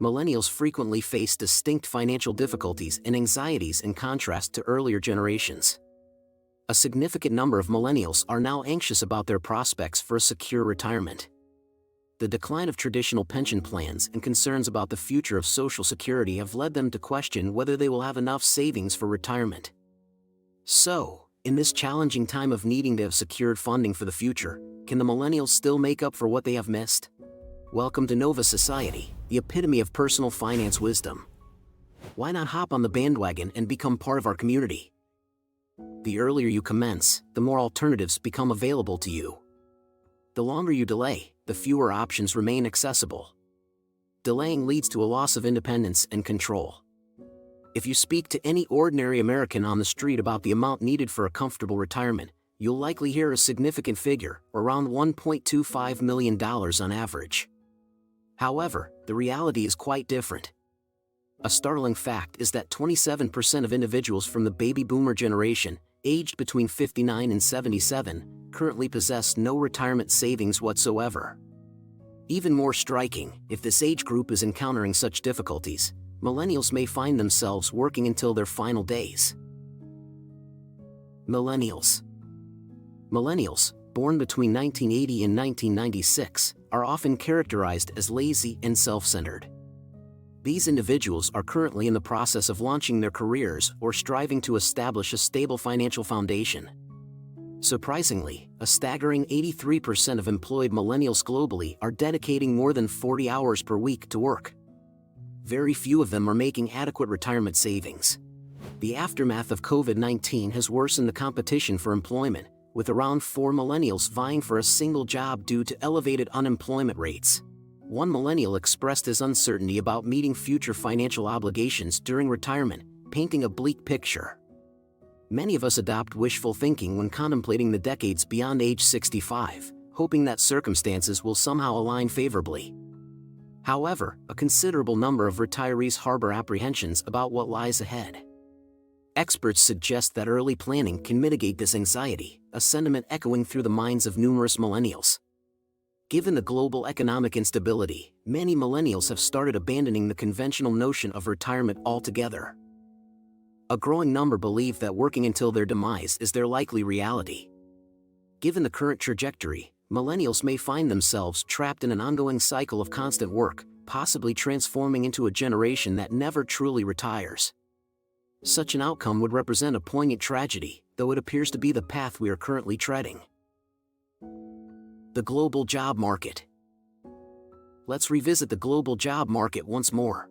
Millennials frequently face distinct financial difficulties and anxieties in contrast to earlier generations. A significant number of millennials are now anxious about their prospects for a secure retirement. The decline of traditional pension plans and concerns about the future of Social Security have led them to question whether they will have enough savings for retirement. So, in this challenging time of needing to have secured funding for the future, can the millennials still make up for what they have missed? Welcome to Nova Society, the epitome of personal finance wisdom. Why not hop on the bandwagon and become part of our community? The earlier you commence, the more alternatives become available to you. The longer you delay, the fewer options remain accessible. Delaying leads to a loss of independence and control. If you speak to any ordinary American on the street about the amount needed for a comfortable retirement, you'll likely hear a significant figure, around $1.25 million on average. However, the reality is quite different. A startling fact is that 27% of individuals from the baby boomer generation, aged between 59 and 77, currently possess no retirement savings whatsoever. Even more striking, if this age group is encountering such difficulties, millennials may find themselves working until their final days. Millennials. Millennials, born between 1980 and 1996, are often characterized as lazy and self-centered. These individuals are currently in the process of launching their careers or striving to establish a stable financial foundation. Surprisingly, a staggering 83% of employed millennials globally are dedicating more than 40 hours per week to work. Very few of them are making adequate retirement savings. The aftermath of COVID-19 has worsened the competition for employment, with around 4 millennials vying for a single job due to elevated unemployment rates. One millennial expressed his uncertainty about meeting future financial obligations during retirement, painting a bleak picture. Many of us adopt wishful thinking when contemplating the decades beyond age 65, hoping that circumstances will somehow align favorably. However, a considerable number of retirees harbor apprehensions about what lies ahead. Experts suggest that early planning can mitigate this anxiety, a sentiment echoing through the minds of numerous millennials. Given the global economic instability, many millennials have started abandoning the conventional notion of retirement altogether. A growing number believe that working until their demise is their likely reality. Given the current trajectory, millennials may find themselves trapped in an ongoing cycle of constant work, possibly transforming into a generation that never truly retires. Such an outcome would represent a poignant tragedy, though it appears to be the path we are currently treading. The global job market. Let's revisit the global job market once more.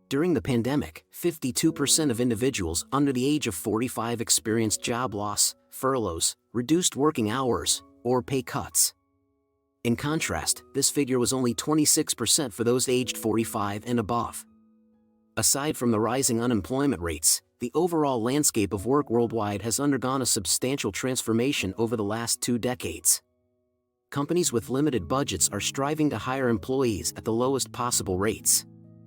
During the pandemic, 52% of individuals under the age of 45 experienced job loss, furloughs, reduced working hours, or pay cuts. In contrast, this figure was only 26% for those aged 45 and above. Aside from the rising unemployment rates, the overall landscape of work worldwide has undergone a substantial transformation over the last 2 decades. Companies with limited budgets are striving to hire employees at the lowest possible rates.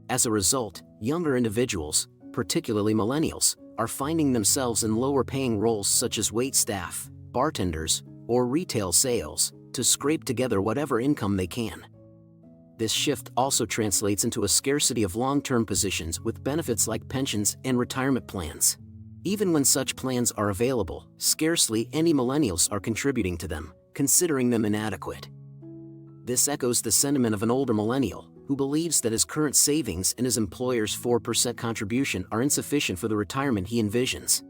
As a result, younger individuals, particularly millennials, are finding themselves in lower-paying roles such as waitstaff, bartenders, or retail sales, to scrape together whatever income they can. This shift also translates into a scarcity of long-term positions with benefits like pensions and retirement plans. Even when such plans are available, scarcely any millennials are contributing to them, considering them inadequate. This echoes the sentiment of an older millennial, who believes that his current savings and his employer's 4% contribution are insufficient for the retirement he envisions.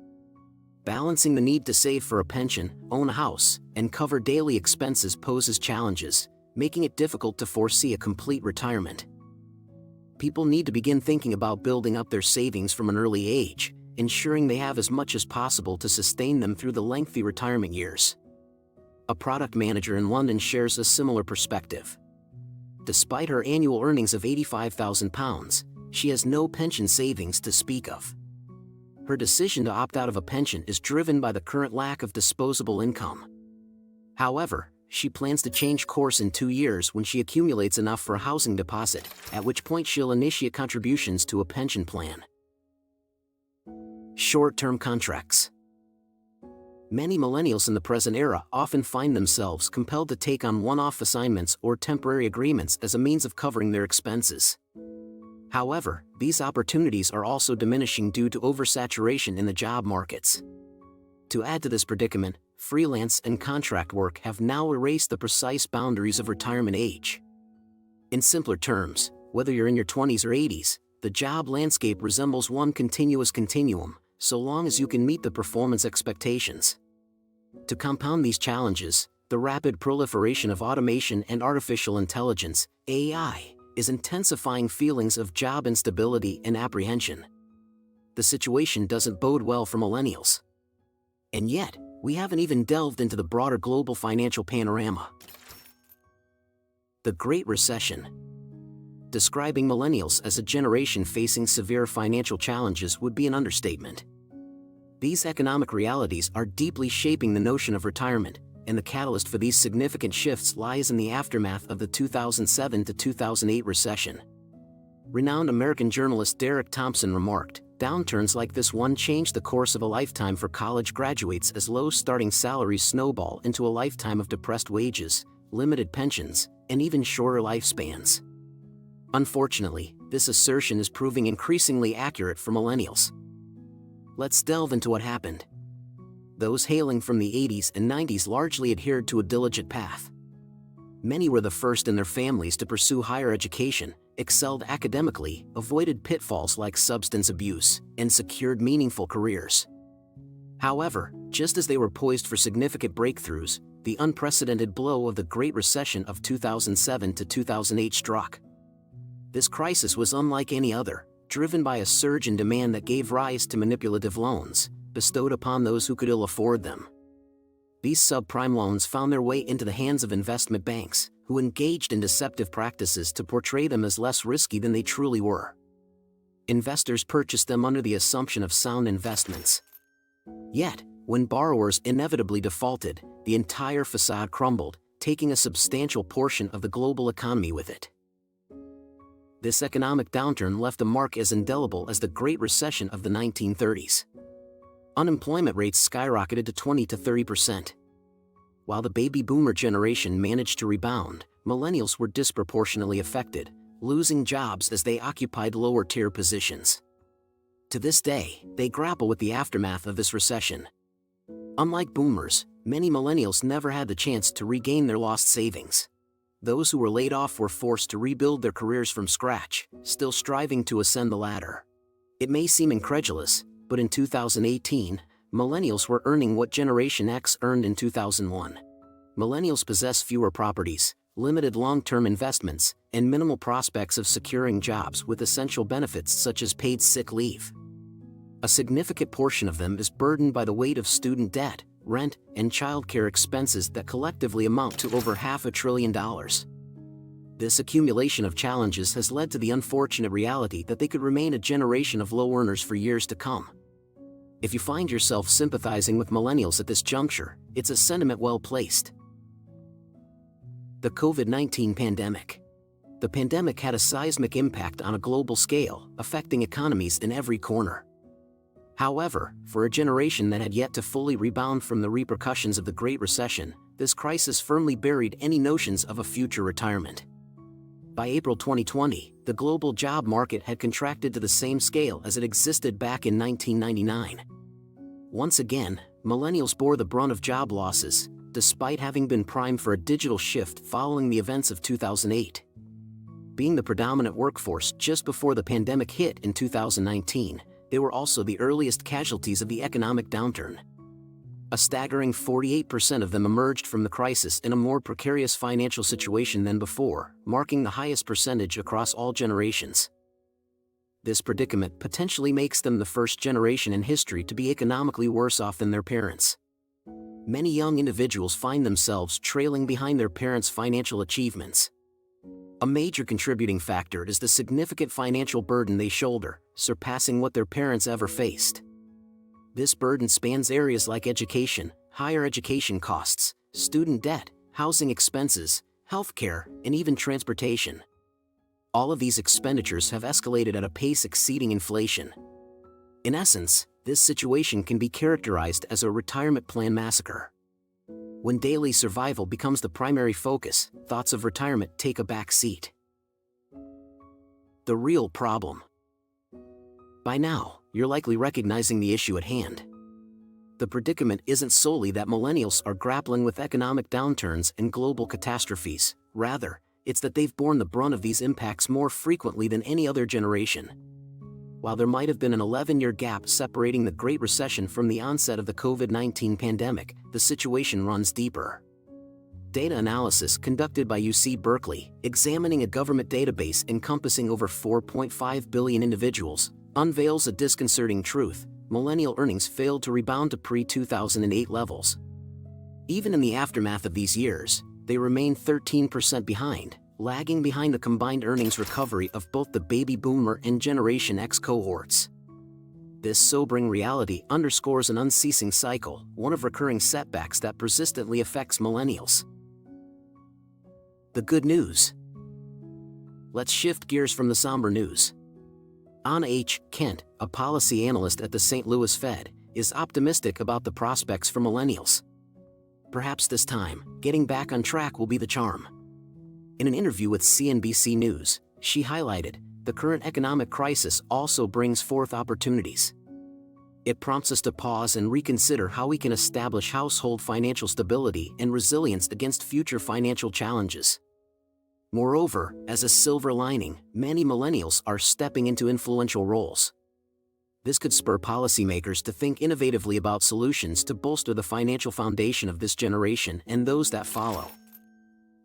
Balancing the need to save for a pension, own a house, and cover daily expenses poses challenges, making it difficult to foresee a complete retirement. People need to begin thinking about building up their savings from an early age, ensuring they have as much as possible to sustain them through the lengthy retirement years. A product manager in London shares a similar perspective. Despite her annual earnings of £85,000, she has no pension savings to speak of. Her decision to opt out of a pension is driven by the current lack of disposable income. However, she plans to change course in 2 years when she accumulates enough for a housing deposit, at which point she'll initiate contributions to a pension plan. Short-term contracts. Many millennials in the present era often find themselves compelled to take on one-off assignments or temporary agreements as a means of covering their expenses. However, these opportunities are also diminishing due to oversaturation in the job markets. To add to this predicament, freelance and contract work have now erased the precise boundaries of retirement age. In simpler terms, whether you're in your 20s or 80s, the job landscape resembles one continuous continuum, so long as you can meet the performance expectations. To compound these challenges, the rapid proliferation of automation and artificial intelligence, AI, is intensifying feelings of job instability and apprehension. The situation doesn't bode well for millennials. And yet, we haven't even delved into the broader global financial panorama. The Great Recession. Describing millennials as a generation facing severe financial challenges would be an understatement. These economic realities are deeply shaping the notion of retirement, and the catalyst for these significant shifts lies in the aftermath of the 2007 to 2008 recession. Renowned American journalist Derek Thompson remarked, "Downturns like this one change the course of a lifetime for college graduates as low starting salaries snowball into a lifetime of depressed wages, limited pensions, and even shorter lifespans." Unfortunately, this assertion is proving increasingly accurate for millennials. Let's delve into what happened. Those hailing from the 80s and 90s largely adhered to a diligent path. Many were the first in their families to pursue higher education, excelled academically, avoided pitfalls like substance abuse, and secured meaningful careers. However, just as they were poised for significant breakthroughs, the unprecedented blow of the Great Recession of 2007 to 2008 struck. This crisis was unlike any other, driven by a surge in demand that gave rise to manipulative loans, bestowed upon those who could ill afford them. These subprime loans found their way into the hands of investment banks, who engaged in deceptive practices to portray them as less risky than they truly were. Investors purchased them under the assumption of sound investments. Yet, when borrowers inevitably defaulted, the entire facade crumbled, taking a substantial portion of the global economy with it. This economic downturn left a mark as indelible as the Great Recession of the 1930s. Unemployment rates skyrocketed to 20 to 30%. While the baby boomer generation managed to rebound, millennials were disproportionately affected, losing jobs as they occupied lower-tier positions. To this day, they grapple with the aftermath of this recession. Unlike boomers, many millennials never had the chance to regain their lost savings. Those who were laid off were forced to rebuild their careers from scratch, still striving to ascend the ladder. It may seem incredulous, but in 2018, millennials were earning what Generation X earned in 2001. Millennials possess fewer properties, limited long-term investments, and minimal prospects of securing jobs with essential benefits such as paid sick leave. A significant portion of them is burdened by the weight of student debt, rent, and childcare expenses that collectively amount to over $500 billion. This accumulation of challenges has led to the unfortunate reality that they could remain a generation of low earners for years to come. If you find yourself sympathizing with millennials at this juncture, it's a sentiment well placed. The COVID-19 pandemic. The pandemic had a seismic impact on a global scale, affecting economies in every corner. However, for a generation that had yet to fully rebound from the repercussions of the Great Recession, this crisis firmly buried any notions of a future retirement. By April 2020, the global job market had contracted to the same scale as it existed back in 1999. Once again, millennials bore the brunt of job losses, despite having been primed for a digital shift following the events of 2008. Being the predominant workforce just before the pandemic hit in 2019, they were also the earliest casualties of the economic downturn. A staggering 48% of them emerged from the crisis in a more precarious financial situation than before, marking the highest percentage across all generations. This predicament potentially makes them the first generation in history to be economically worse off than their parents. Many young individuals find themselves trailing behind their parents' financial achievements. A major contributing factor is the significant financial burden they shoulder, surpassing what their parents ever faced. This burden spans areas like education, higher education costs, student debt, housing expenses, healthcare, and even transportation. All of these expenditures have escalated at a pace exceeding inflation. In essence, this situation can be characterized as a retirement plan massacre. When daily survival becomes the primary focus, thoughts of retirement take a back seat. The real problem. By now, you're likely recognizing the issue at hand. The predicament isn't solely that millennials are grappling with economic downturns and global catastrophes. Rather, it's that they've borne the brunt of these impacts more frequently than any other generation. While there might have been an 11-year gap separating the Great Recession from the onset of the COVID-19 pandemic, the situation runs deeper. Data analysis conducted by UC Berkeley, examining a government database encompassing over 4.5 billion individuals, unveils a disconcerting truth: millennial earnings failed to rebound to pre-2008 levels. Even in the aftermath of these years, they remain 13% behind, lagging behind the combined earnings recovery of both the baby boomer and Generation X cohorts. This sobering reality underscores an unceasing cycle, one of recurring setbacks that persistently affects millennials. The good news. Let's shift gears from the somber news. Anna H. Kent, a policy analyst at the St. Louis Fed, is optimistic about the prospects for millennials. Perhaps this time, getting back on track will be the charm. In an interview with CNBC News, she highlighted, the current economic crisis also brings forth opportunities. It prompts us to pause and reconsider how we can establish household financial stability and resilience against future financial challenges. Moreover, as a silver lining, many millennials are stepping into influential roles. This could spur policymakers to think innovatively about solutions to bolster the financial foundation of this generation and those that follow.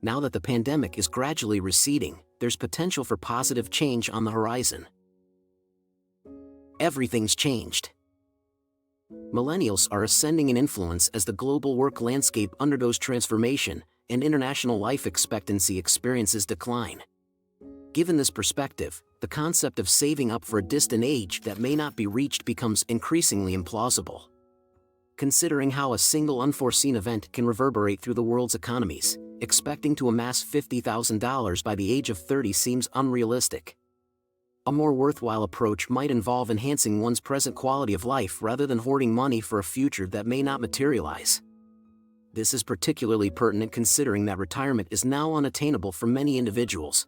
Now that the pandemic is gradually receding, there's potential for positive change on the horizon. Everything's changed. Millennials are ascending in influence as the global work landscape undergoes transformation and international life expectancy experiences decline. Given this perspective, the concept of saving up for a distant age that may not be reached becomes increasingly implausible. Considering how a single unforeseen event can reverberate through the world's economies, expecting to amass $50,000 by the age of 30 seems unrealistic. A more worthwhile approach might involve enhancing one's present quality of life rather than hoarding money for a future that may not materialize. This is particularly pertinent considering that retirement is now unattainable for many individuals.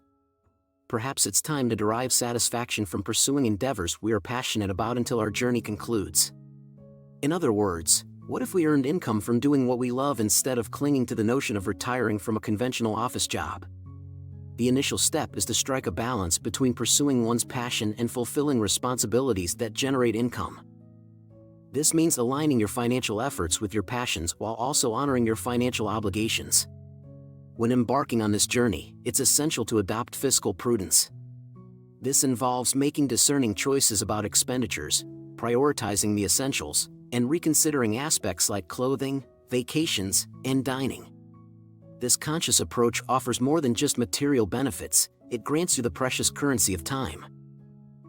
Perhaps it's time to derive satisfaction from pursuing endeavors we are passionate about until our journey concludes. In other words, what if we earned income from doing what we love instead of clinging to the notion of retiring from a conventional office job? The initial step is to strike a balance between pursuing one's passion and fulfilling responsibilities that generate income. This means aligning your financial efforts with your passions while also honoring your financial obligations. When embarking on this journey, it's essential to adopt fiscal prudence. This involves making discerning choices about expenditures, prioritizing the essentials, and reconsidering aspects like clothing, vacations, and dining. This conscious approach offers more than just material benefits, it grants you the precious currency of time.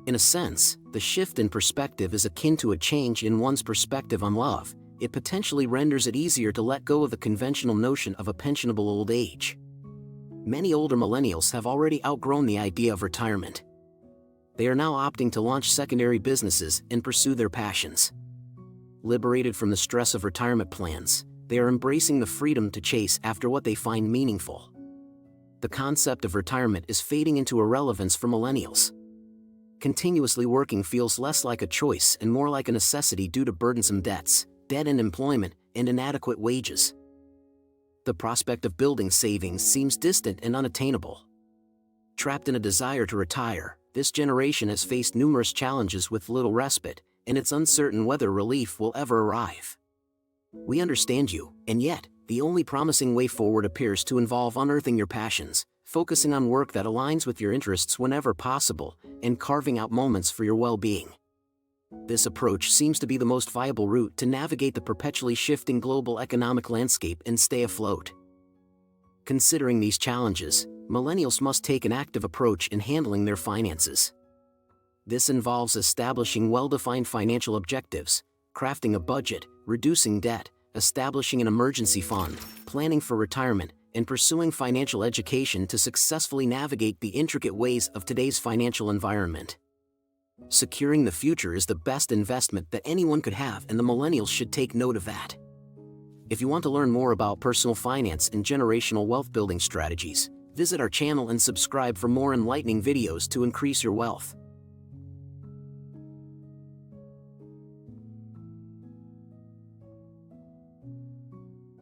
In a sense, the shift in perspective is akin to a change in one's perspective on love. It potentially renders it easier to let go of the conventional notion of a pensionable old age. Many older millennials have already outgrown the idea of retirement. They are now opting to launch secondary businesses and pursue their passions. Liberated from the stress of retirement plans, they are embracing the freedom to chase after what they find meaningful. The concept of retirement is fading into irrelevance for millennials. Continuously working feels less like a choice and more like a necessity due to burdensome debts, dead-end employment, and inadequate wages. The prospect of building savings seems distant and unattainable. Trapped in a desire to retire, this generation has faced numerous challenges with little respite, and it's uncertain whether relief will ever arrive. We understand you, and yet, the only promising way forward appears to involve unearthing your passions, focusing on work that aligns with your interests whenever possible, and carving out moments for your well-being. This approach seems to be the most viable route to navigate the perpetually shifting global economic landscape and stay afloat. Considering these challenges, millennials must take an active approach in handling their finances. This involves establishing well-defined financial objectives, crafting a budget, reducing debt, establishing an emergency fund, planning for retirement, and pursuing financial education to successfully navigate the intricate ways of today's financial environment. Securing the future is the best investment that anyone could have, and the millennials should take note of that. If you want to learn more about personal finance and generational wealth building strategies, Visit our channel and subscribe for more enlightening videos to increase your wealth.